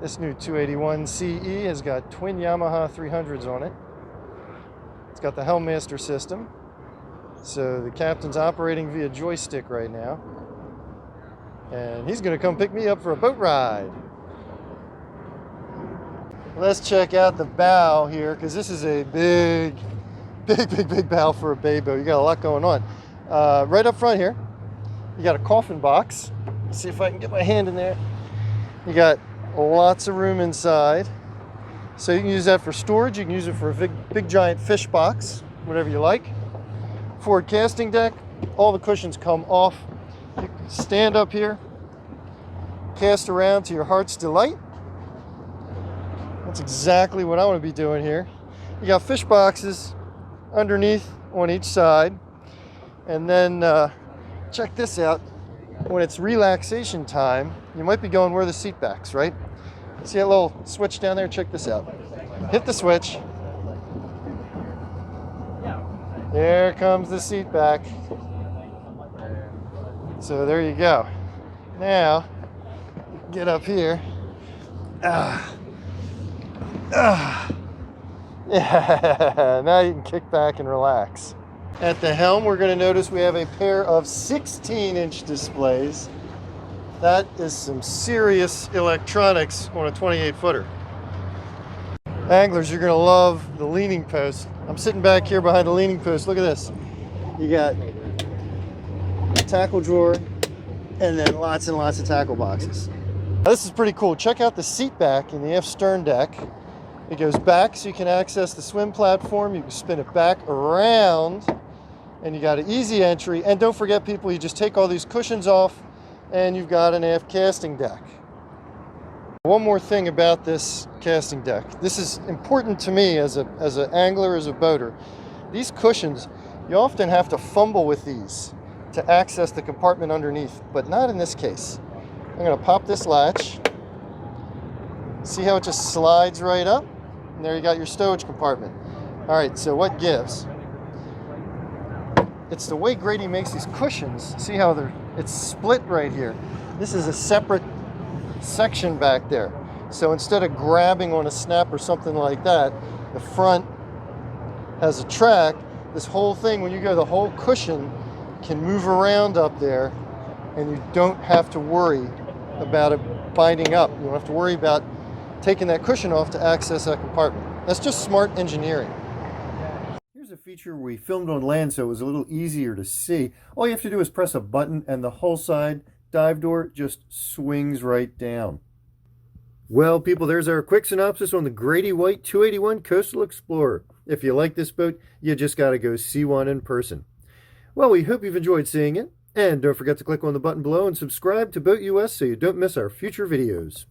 This new 281 CE has got twin Yamaha 300s on it. It's got the Helmmaster system. So the captain's operating via joystick right now. And he's going to come pick me up for a boat ride. Let's check out the bow here, because this is a big bow for a bay boat. You got a lot going on. Right up front here, you got a coffin box. Let's see if I can get my hand in there. You got lots of room inside. So you can use that for storage. You can use it for a big giant fish box, whatever you like. Forward casting deck. All the cushions come off. You can stand up here, cast around to your heart's delight. That's exactly what I want to be doing here. You got fish boxes underneath on each side. And then check this out. When it's relaxation time, you might be going where the seat backs, right? See that little switch down there? Check this out. Hit the switch. There comes the seat back. So there you go. Now, get up here. Yeah, now you can kick back and relax. At the helm, we're going to notice we have a pair of 16-inch displays. That is some serious electronics on a 28-footer. Anglers, you're going to love the leaning post. I'm sitting back here behind the leaning post. Look at this. You got a tackle drawer and then lots and lots of tackle boxes. Now, this is pretty cool. Check out the seat back in the aft stern deck. It goes back so you can access the swim platform. You can spin it back around and you got an easy entry. And don't forget, people, you just take all these cushions off and you've got an aft casting deck. One more thing about this casting deck. This is important to me as an angler, as a boater. These cushions, you often have to fumble with these to access the compartment underneath, but not in this case. I'm going to pop this latch. See how it just slides right up? And there you got your stowage compartment. All right, so what gives? It's the way Grady makes these cushions. See how it's split right here. This is a separate section back there. So instead of grabbing on a snap or something like that, the front has a track. This whole thing, when you go, the whole cushion can move around up there and you don't have to worry about it binding up. You don't have to worry about taking that cushion off to access that compartment. That's just smart engineering. Here's a feature we filmed on land so it was a little easier to see. All you have to do is press a button and the hull side dive door just swings right down. Well, people, there's our quick synopsis on the Grady White 281 Coastal Explorer. If you like this boat, you just got to go see one in person. Well, we hope you've enjoyed seeing it. And don't forget to click on the button below and subscribe to Boat US so you don't miss our future videos.